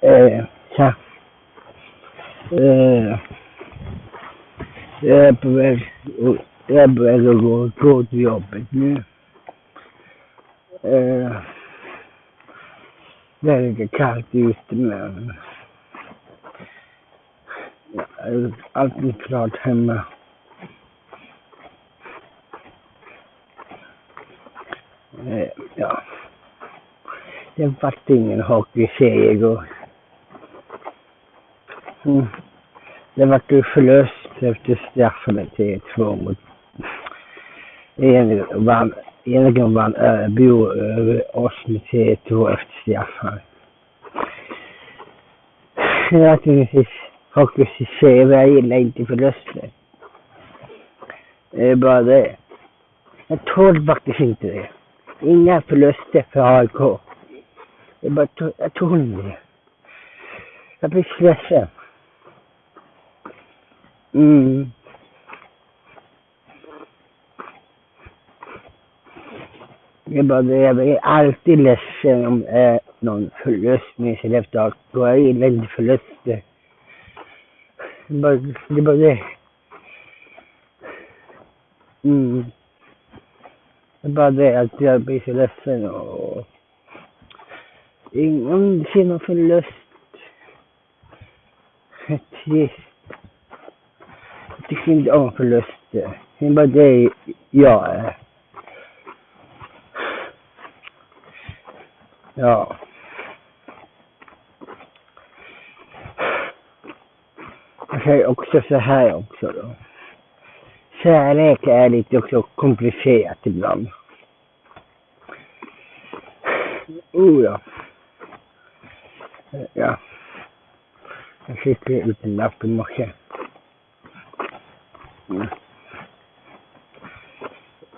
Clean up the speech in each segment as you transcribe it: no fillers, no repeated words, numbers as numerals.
Tja. Jag är på väg att gå till jobbet nu. Det är lite kallt ute, men allt är klart hemma. Ja. Det var ingen hockeyserie igår. Det var ju förlust efter straffen med 3-2 mot egentligen vann Örebro över oss med 3-2 efter straffen. Naturligtvis hockeyserie, jag gillar inte förluster. Det är bara det. Jag tål faktiskt inte det. Inga förluster för AIK. Jag tål inte det. Jag blir stressad. Det är bara det, jag blir alltid ledsen om någon förlust med sig efter AIK. Jag gillar inte förluster. Det är bara det. Det är bara det att jag blir så ledsen och ingen ser någon förlust. Trist. Jag tycker inte om förluster. Det är bara det jag är. Ja. Jag säger också så här också då. Kärlek är lite också komplicerat ibland. Ja. Ja. Jag fick ut en lapp i morse.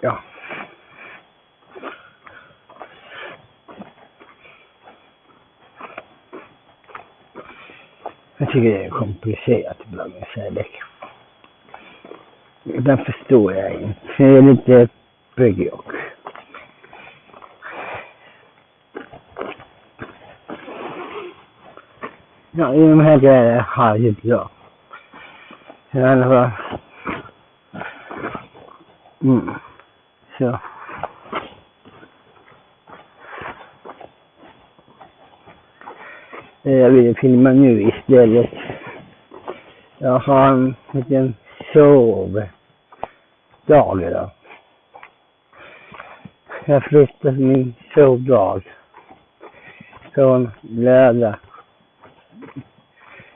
Ja. Jag tycker det är komplicerat ibland med kärlek. Den förstår jag inte. Det är lite bögig också. Ja, i de här grejerna har jag bra. Sen var... Så. Jag vill filma nu istället. Jag har en liten sovdag idag. Jag flyttade min sovdag från lördag.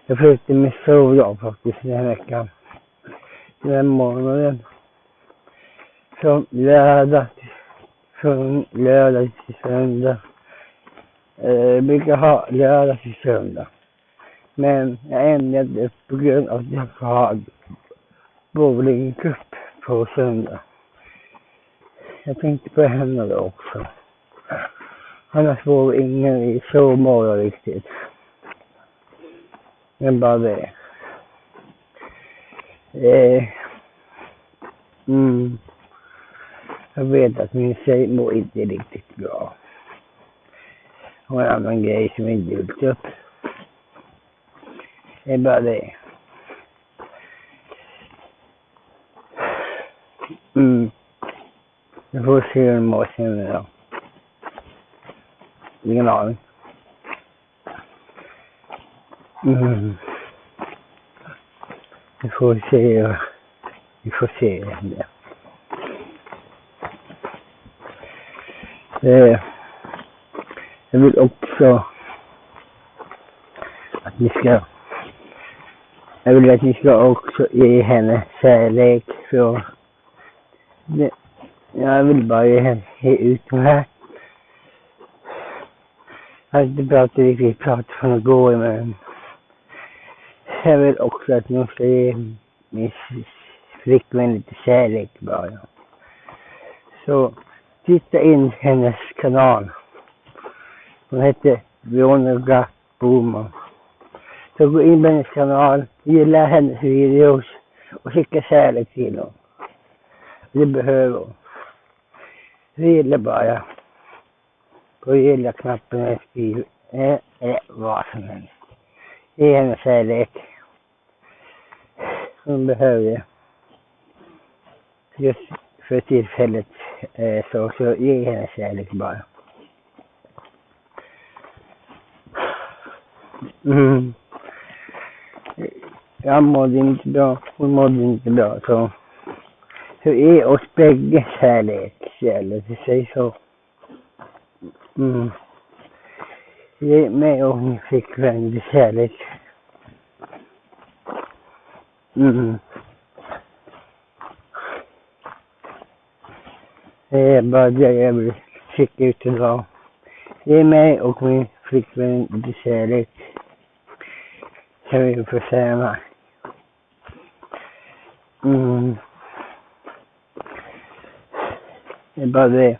Jag flyttade min sovdag faktiskt den här veckan. Den här månaden. Från lördag till söndag. Jag brukar ha lördag till söndag. Men jag ändrade på grund av att jag har bowlingcup på söndag. Jag tänkte på henne då också. Annars var ingen i sovmorgon riktigt. Men bara det. Jag vet att min tjej mår inte riktigt bra. Och en annan grej som inte gjort upp. Det är bara det. Jag får se hur den mår sen idag. Ingen aning. Vi får se det. Jag vill också att ni ska också ge henne kärlek för jag vill bara ge ut de här. Jag har inte riktigt pratat från att gå, men jag vill också att ni ska ge min flickvän lite kärlek bara. Så titta in hennes kanal. Hon heter Veronica Boman. Så gå in på hennes kanal, gilla hennes videos och skicka kärlek till hon. Det behöver hon. Gilla bara. På gilla-knappen jag skriver. Vad som helst. Ge henne kärlek. Hon behöver just för tillfället så ge henne kärlek bara. Jag mådde inte bra, hon mådde inte bra, så ge oss bägge kärlek, det säger så. Ge mig och min flickvän kärlek. Det är bara det jag vill skicka ut idag. Ge mig och min flickvän kärlek. Kan vi förtjäna. Det är bara det.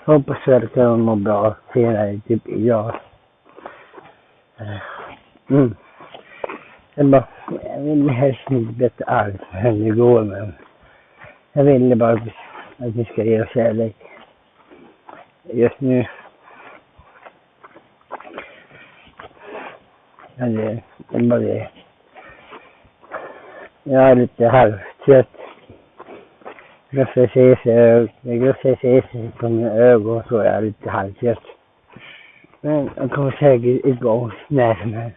Hoppas att hon mår bra senare, typ idag. Jag vill helst inte berätta allt för henne igår, men jag ville bara att vi ska ge oss kärlek. Just nu. Ja, det är bara det. Jag är lite halvtrött. Jag ser på mina ögon, så är jag lite halvtrött. Men jag kommer säkert igång när som helst.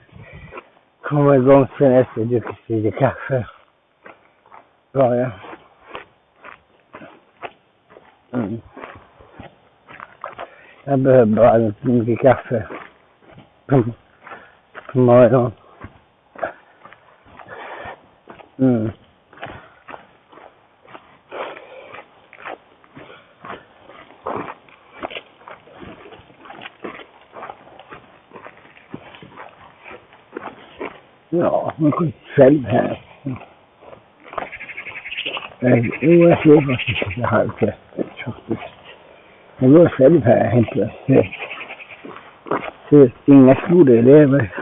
Kommer igång sen efter att druckit lite kaffe. Bara. Jag behöver bara lite mycket kaffe. På morgonen. Ja, man går själv här. Jag ser faktiskt att jag har sett faktiskt. Jag går själv här helt plötsligt. Så inga skolelever.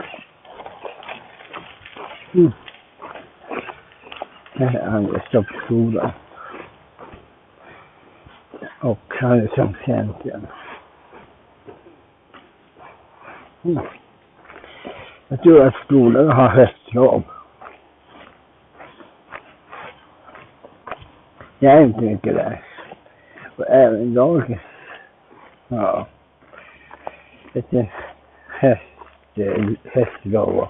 Här är andra stoppskolan. Och han är som centrum. Jag tror att skolan har höstjobb. Jag är inte mycket där. Och även dagen. Ja. Ett höstjobb.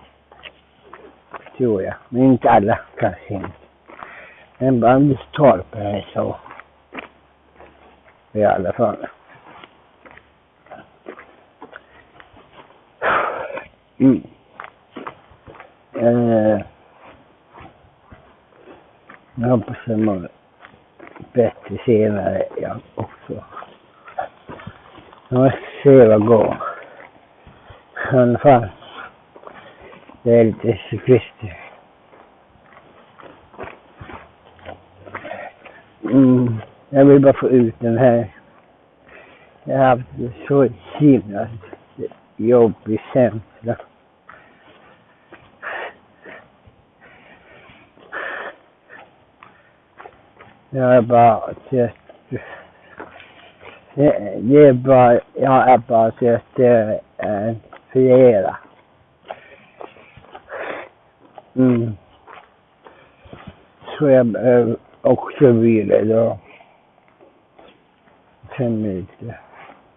Tror jag. Men inte alla kanske inte. En bandistorp här så. I alla fall. Jag hoppas att man bättre senare jag också. Jag måste se vad går. I alla fall. Det är lite cyklister. Jag vill bara få ut den här. Jag har haft så himla jobbig känsla. Jag är bara trött. Jag är bara trött flera. Så jag behöver också vila idag. 5 minuter.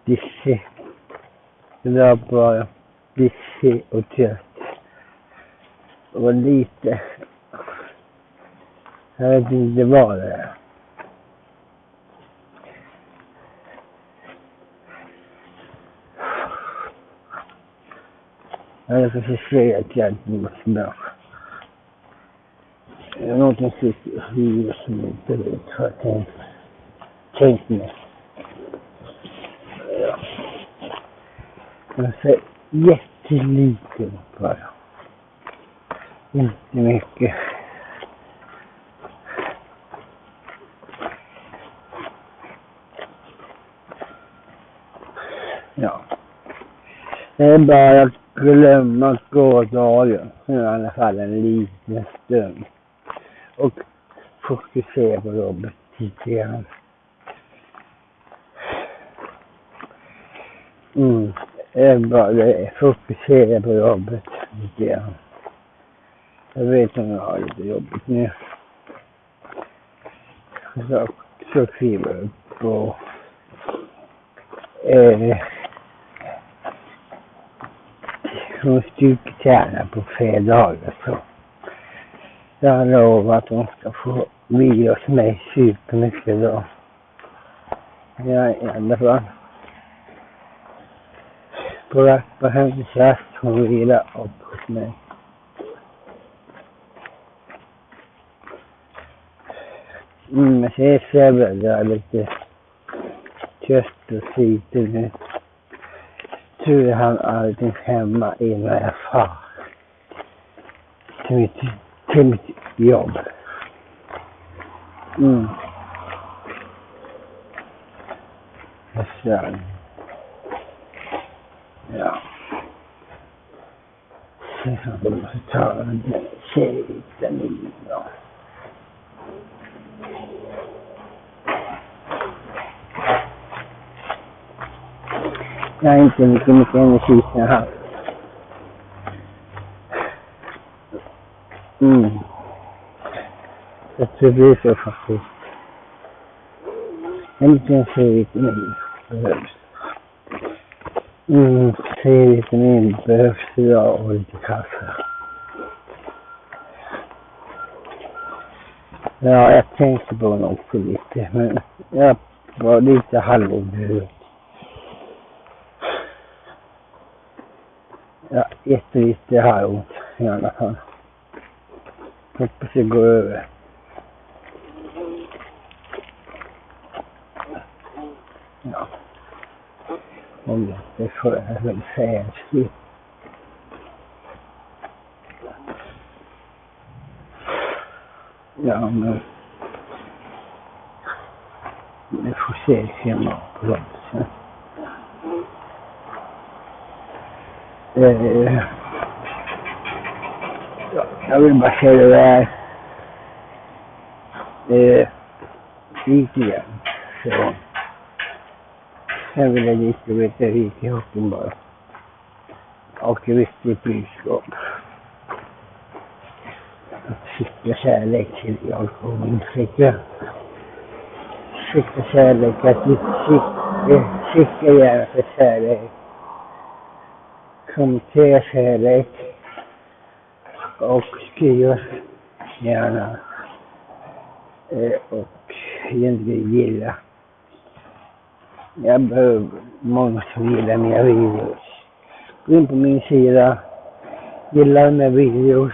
Dissig. Det var bara dissig och trött. Och lite. Jag vet inte vad det är. Jag får se att jag inte mår så bra. Jag har någonting hur som inte vet vad jag tänkt mig. Jag ser jätteliten bara. Inte mycket. Ja. Det är bara att glömma gårdagen. I alla fall en liten stund. Och fokusera på jobbet lite grann. Det är bara det. Fokusera på jobbet lite grann. Jag vet om jag har lite jobbigt nu. Så kliver jag upp och hon styrketränar på fredagar så jag har lovat att hon ska få vila hos mig supermycket då. Jag i alla fall på hennes rast hon vilar upp hos mig. Men sen serverade jag lite kött och cider nu. Tror han allting hemma innan jag far till mitt jobb. Så. Ja. Så jag måste ta en C-vitamin då. Jag har inte mycket energi som jag har. Jag tror det är så faktiskt. En liten C-vitamin behövs. C-vitamin behövs idag och lite kaffe. Ja, jag tänkte på den också lite, men jag var lite halvobehörd. Ja, jättelite halvont i alla fall. Hoppas det går över. Ja. Om det får jag väl säga skit. Ja, men vi får se hemma på dem sen. Ja, jag vill bara säga det där. Lite grann. Så. Sen vill jag lite veta lite i hoppen bara. Och visst i budskap. Att skicka kärlek till jag och min flicka. Skicka kärlek, att vi skicka gärna för kärlek. Kommentera kärlek. Och skriva gärna. Och egentligen gilla. Jag behöver många som gillar mina videos. Gå in på min sida. Gilla mina videos.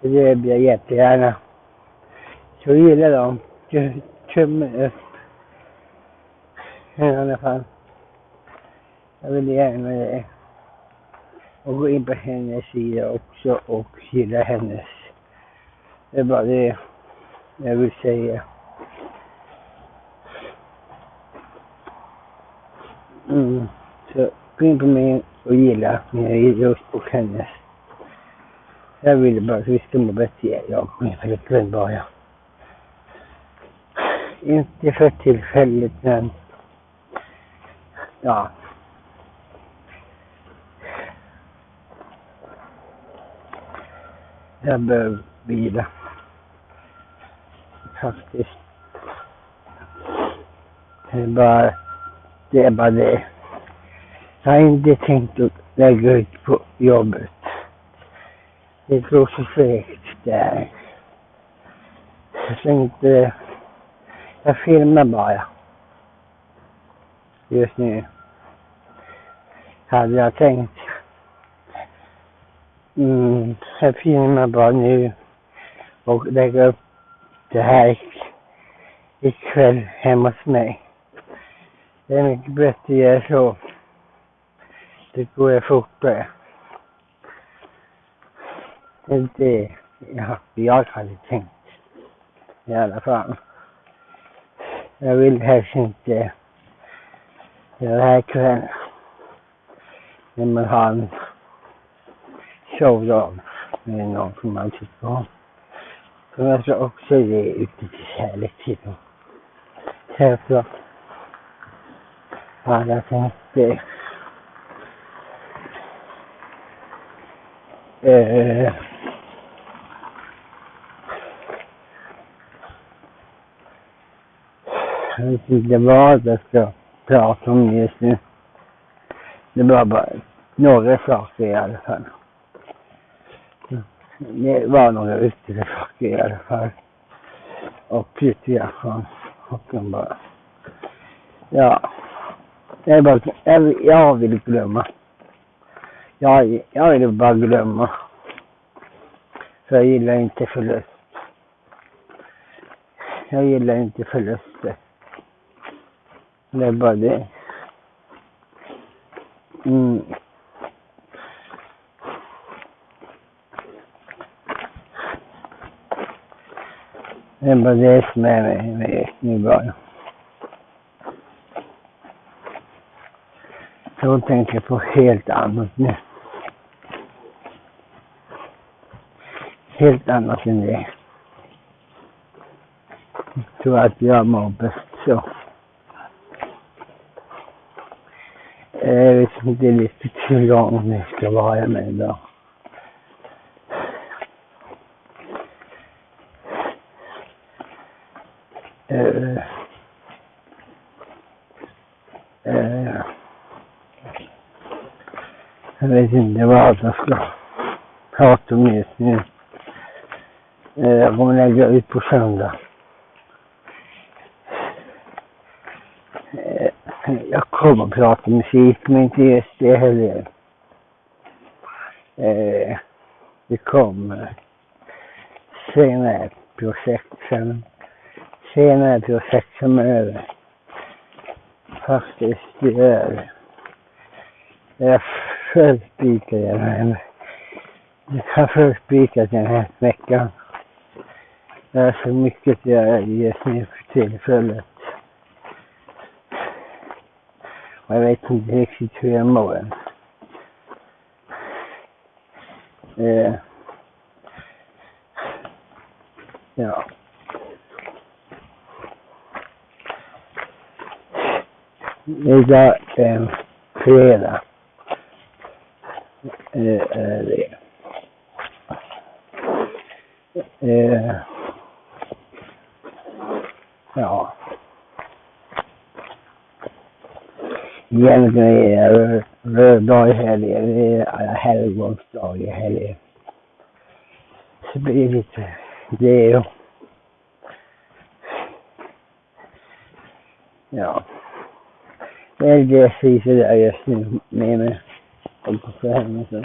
Det gör jag jättegärna. Så gillar dem. Tummen upp. I alla fall. Jag vill gärna det. Och gå in på hennes sida också och gilla hennes. Det är bara det jag vill säga. Så gå in på mig och gilla mina videos och hennes. Jag vill bara att vi ska må bättre. Jag och min flickvän bara. Inte för tillfället, men ja. Jag behöver vila. Faktiskt. Det är bara det. Jag har inte tänkt att lägga ut på jobbet. Det går så fegt där. Jag tänkte... Jag filmar bara. Just nu. Hade jag tänkt. Jag filmar bara nu. Och lägger upp det här ikväll hemma hos mig. Det är mycket bättre att göra så. Det går fortare. Det är det jag hade tänkt. I alla fall. Jag vill helst inte göra det här kväll. När man har en showdag med någon som man tycker om. Så jag ska också ge ut lite kärlek till dem. Självklart. Ja, jag tänkte... vet inte vad jag ska prata om just nu. Det var bara några saker i alla fall. Det var några ytterligare saker i alla fall. Och lite grann. Och de bara... Ja. Jag vill glömma. Jag vill bara glömma. För jag gillar inte förlust. Jag gillar inte förluster. Det är bara det. Det är bara det som är med nu bara. Jag tänker på helt annat nu. Helt annat än det. Jag tror att jag mår bäst så. Jag vet inte riktigt hur långt det ska vara med idag. Jag vet inte vad jag ska prata om just nu. Jag kommer lägga ut på söndag. Jag kommer att prata musik, men inte just det heller. Det kommer senare projekt som över. Faktiskt det är. Jag förspikar den. Jag kan förspika den här veckan. Det är så mycket jag just nu för tillfället. Och jag vet inte riktigt hur jag mår. Ja. Idag är fredag. Ja. Egentligen är det röddag i helgen. Det är helgonsdag i helgen. Så blir det lite det och... Ja. Det är det sitter där just nu med mig. Och så här så.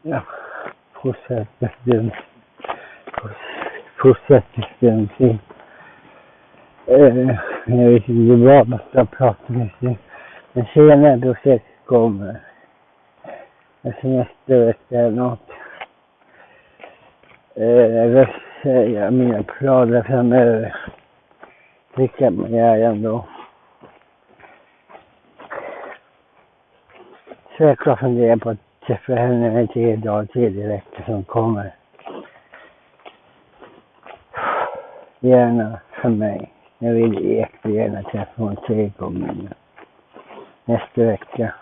Ja. Fortsätter stund. Jag vet inte vad man ska prata med sig. Men senare projekt kommer. Alltså nästa vecka eller något. Jag vill säga mina planer framöver. Det kan man göra ändå. Så jag kan fundera på att träffa henne en 3 dagar till i veckan som kommer. Gärna för mig. Jag vill jättegärna träffa hon 3 gånger nästa vecka.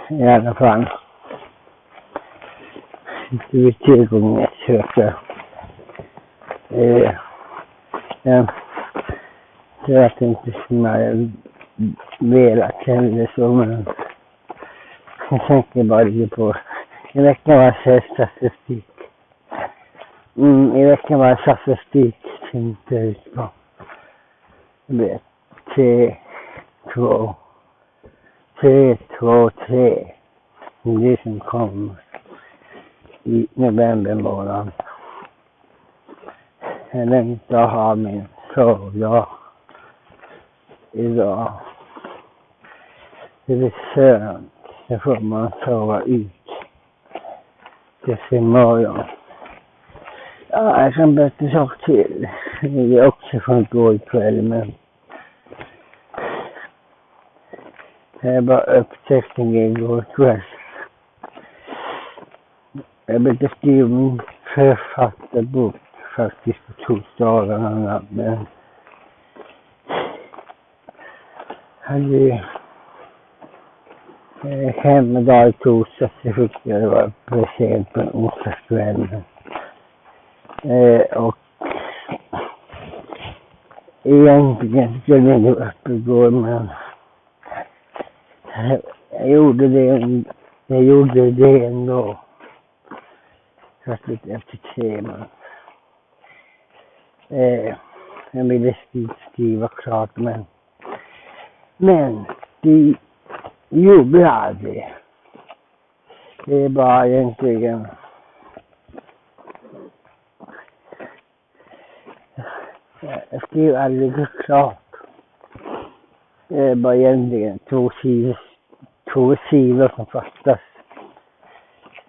I alla fall. Det blir 3 gånger nästa vecka. Jag vet inte som jag velat heller så, men jag tänker bara lite på i veckan var det statistik. I veckan var det statistik tänkte ut på. Det blir 3, 2, 3. Det som kom i november månad. Jag längtar att ha min sovdag idag. Det blir skönt. Så får man sova ut. Det ser imorgon. Ja, jag kan berätta sak till. Det är också från igår kväll, men jag bara upptäckte igår kväll. Jag brukar skriva min författarbok faktiskt på torsdagarna, men hade hemma dag i torsdag så fick jag det var present på en onsdagskväll. Och egentligen skulle jag nog upp igår, men jag gjorde det ändå. Först lite efter 3, men jag ville skriva klart, men det gjorde jag aldrig. Det är bara egentligen jag skrev aldrig klart. Det är bara egentligen 2 sidor som fattas.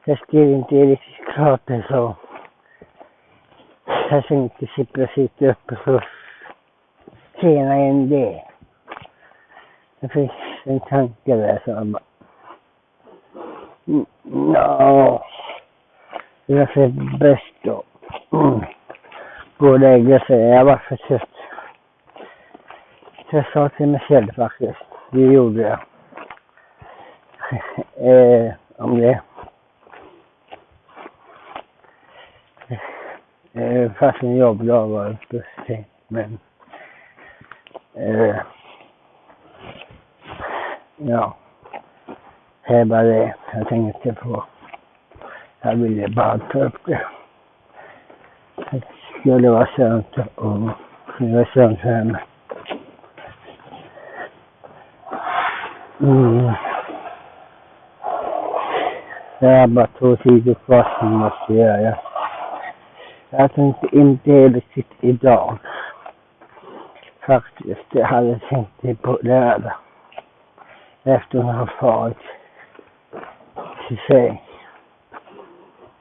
Jag skrev inte riktigt klart det, så jag tänkte sitta uppe så senare än det. Det finns en tanke där som bara det är för bäst då. Gå och lägga sig. Jag var för trött. Så jag sa till mig själv faktiskt. Det gjorde jag. Om det. Fast en jobbdag var det plötsligt. Men ja. Det är bara det jag tänkte på. Jag ville bara ta upp det. Det skulle vara skönt och det var skönt för henne. Det är bara 2 sidor kvar som måste göra. Jag tänkte inte riktigt idag. Faktiskt, jag hade tänkt det på lördag. Efter att ha farit till sig.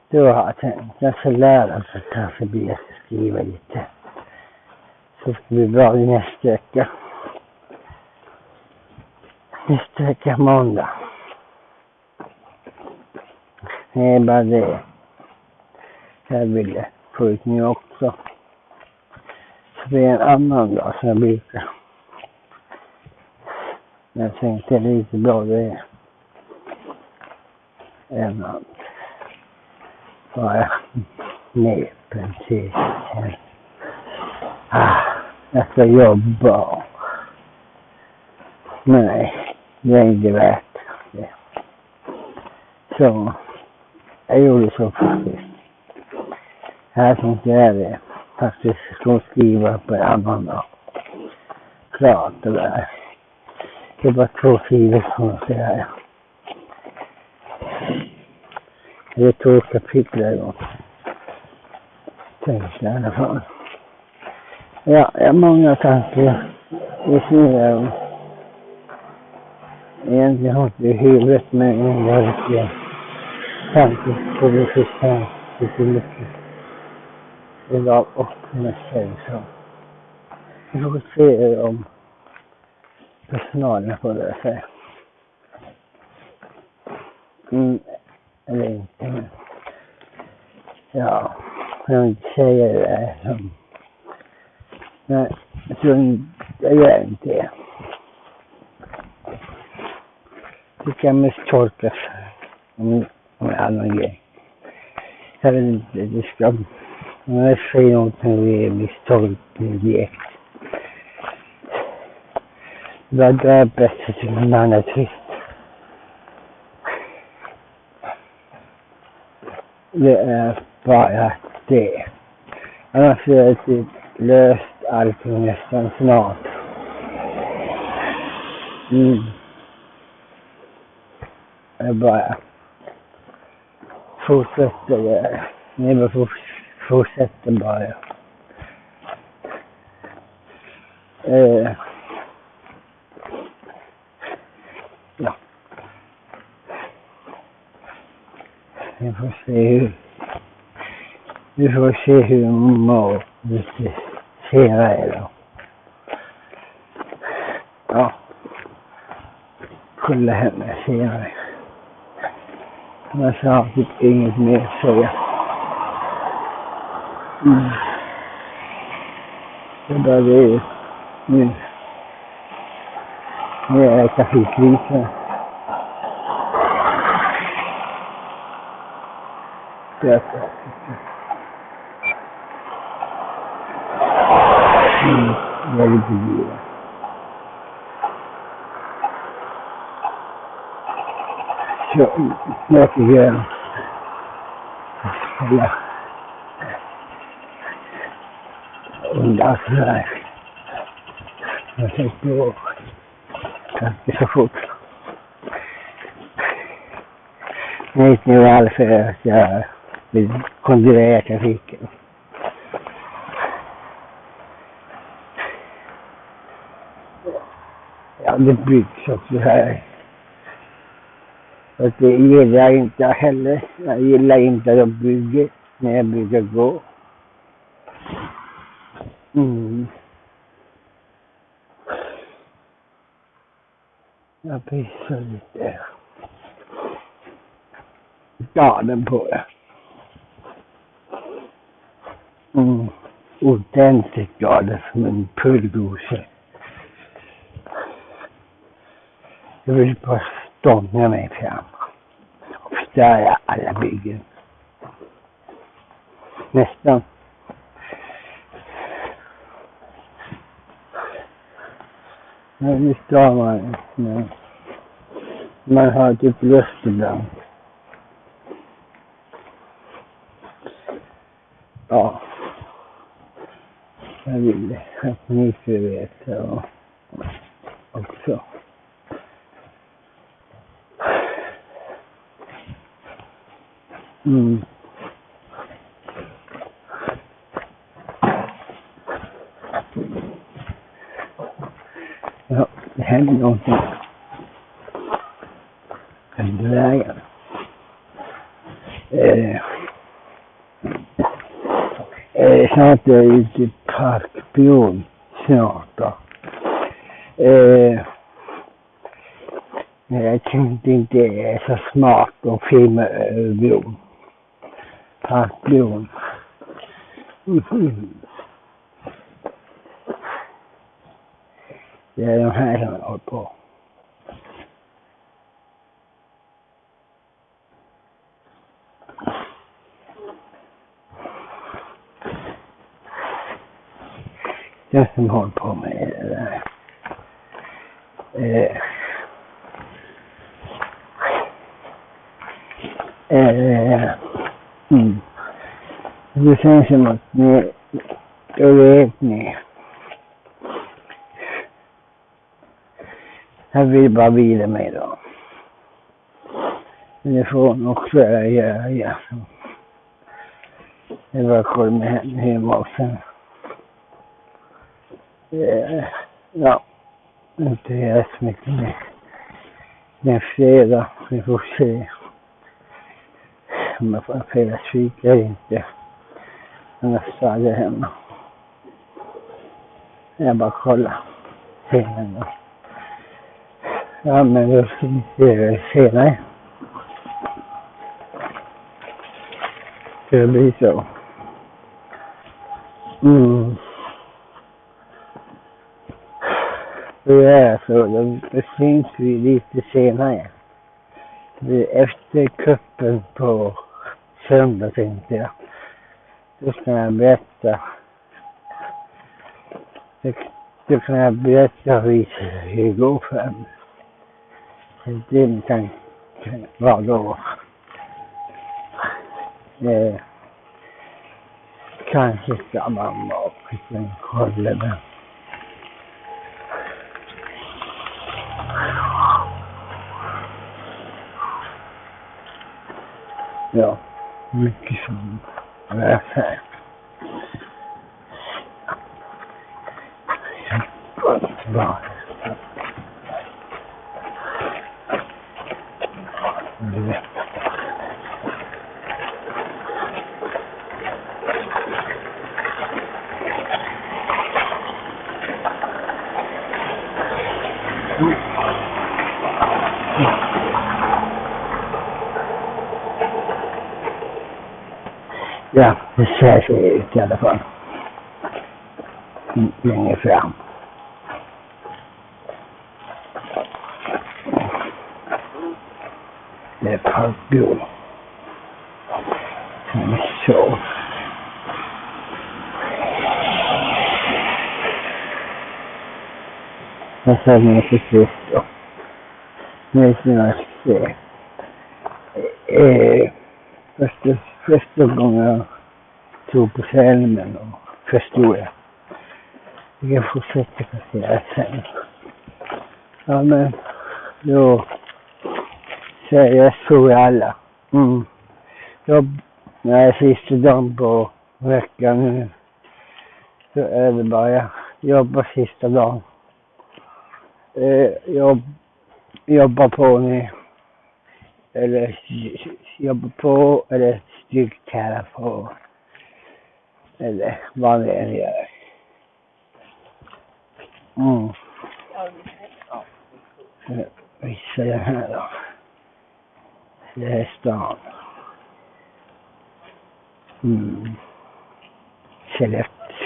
Då har jag tänkt, jag ska lära så kanske blir jag ska skriva lite. Så ska det bli bra i nästa vecka. Nästa vecka måndag. Det är bara det. Jag ville få ut nu också. Så det är en annan dag som jag brukar. Jag tänkte lite bra det är. En annan. Bara nepen till. Jag ska jobba. Nej, det är inte värt det. Så jag gjorde så faktiskt. Här tänkte jag det. Faktiskt ska skriva på en annan dag. Klart det där. Det var 2 sidor som jag säger. Det är 2 kapitel då. Tänkte jag i alla fall. Ja, jag har många tankar. Det ser egentligen har inte i huvudet, men jag har inte tankar på det första lite mycket. Idag och nästa så. Vi får se om personalen får det sig. Eller inte, men ja, jag vill inte säga det där som. Nej, jag tror jag gör inte det. Det kan misstolkas om en annan grej. Jag vet inte, det ska. Om jag säger någonting det är misstolkning direkt. Det är bättre till någon annan twist. Det är bara det. Annars är det typ löst allting nästan snart. Jag bara fortsätter det. Ni bara fortsätter bara. Ja. Vi får se hur man mår lite senare då. Ja. Kolla henne senare. Men så har jag typ inget mer att säga. Det är bara det nu. Nu är jag trafiklysen. väldigt dyra. Så jag tycker jag undrar sådär. Jag tänkte gå ganska så fort. Jag vet nu varför att jag vill kontrollera trafiken. Ja, det byggs också här. Och det gillar jag inte heller. Jag gillar inte att de bygger när jag brukar gå. Jag pissar lite. Gaden på det. Ordentligt gaden som en pulgose. Jag vill bara stånga mig fram och förstöra alla byggen. Nästan. Men det står man. Man har typ lust ibland. Ja. Jag vill att ni ska veta också. Ja, det händer någonting. Den vägen. Snart är det ute i parkbron. Snart då. Jag tänkte inte det är så smart att filma över bron. Parkbron. Det är de här som jag håller på. Jag som håller på med det där. Det känns som att jag vet ni. Jag vill bara vila mig då. Men det får hon också göra. Jag bara kollar med henne hemma och sen. Ja, inte göra så mycket mer. Det är fredag, vi får se om jag får en fredagsfika eller inte. Annars tar jag hemma. Jag bara kollar scenen då. Ja, men då ska vi se det senare. Det blir så. Det är så, det syns vi lite senare. Efter kuppen på söndag tänkte jag. Då ska jag berätta. Då kan jag berätta hur det går för mig. Det kan vara då. Kanske ska mamma och kolla med. Ja, mycket som jag säger. Bra. Ja, det ser sig ut i alla fall. Längre fram. Det är parkbron. Så. sen till sist då. Nu ska jag se. Första gången jag tog på helgen och förstod jag. Jag fortsätter att säga sen. Ja men, då säger jag så i alla. När jag sista dagen på veckan nu så är det bara jag jobbar sista dagen. Jobbar på nu. Eller jobbar på eller styrktära på. Eller vad det än gör. Vissa det här då. Det är stan.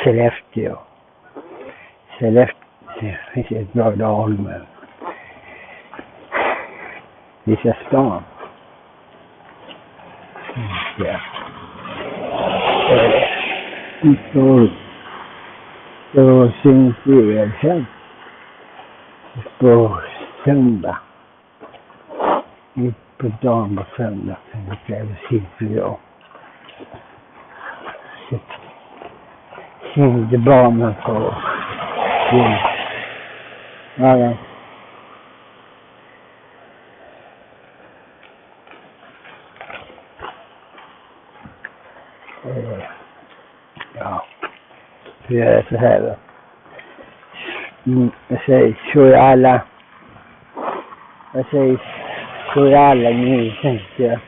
Skellefteå. Skellefteå finns ett bra dag med. Vissa stan. Ja. Så syns vi väl sen. På söndag. På dagen på söndag. Sen syns vi då. Syns barnen på. Ja. Ja. Vi gör så här då. Jag säger så i alla. Jag säger så i alla nu tänkte jag.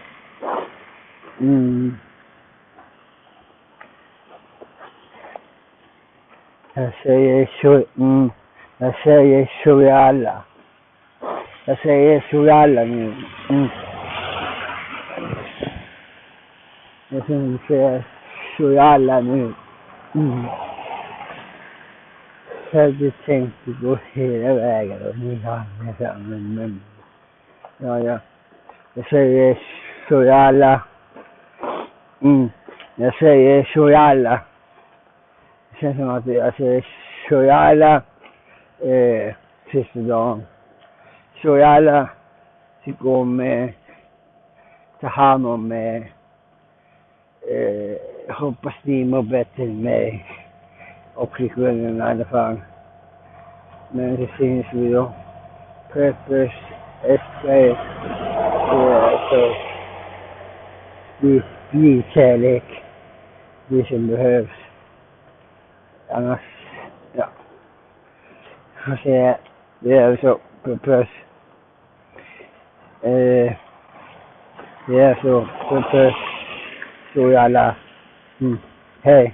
Jag säger så i alla. Jag säger så i alla nu. Jag säger så i alla nu. Jag hade tänkt att gå hela vägen och ni har med fram men ja. Jag säger så i alla. Jag säger så i alla. Det känns som att jag säger så i alla sista dagen. Så i alla ska gå med, ta hand om mig. Hoppas ni mår bättre än mig. Och flickvännen i alla fall. Men det syns vi då. Peppers, SP. Så blir kärlek. Det som behövs. Annars, ja. Får se, det är så. Peppers. Det är så. Peppers. Så i alla. Hej.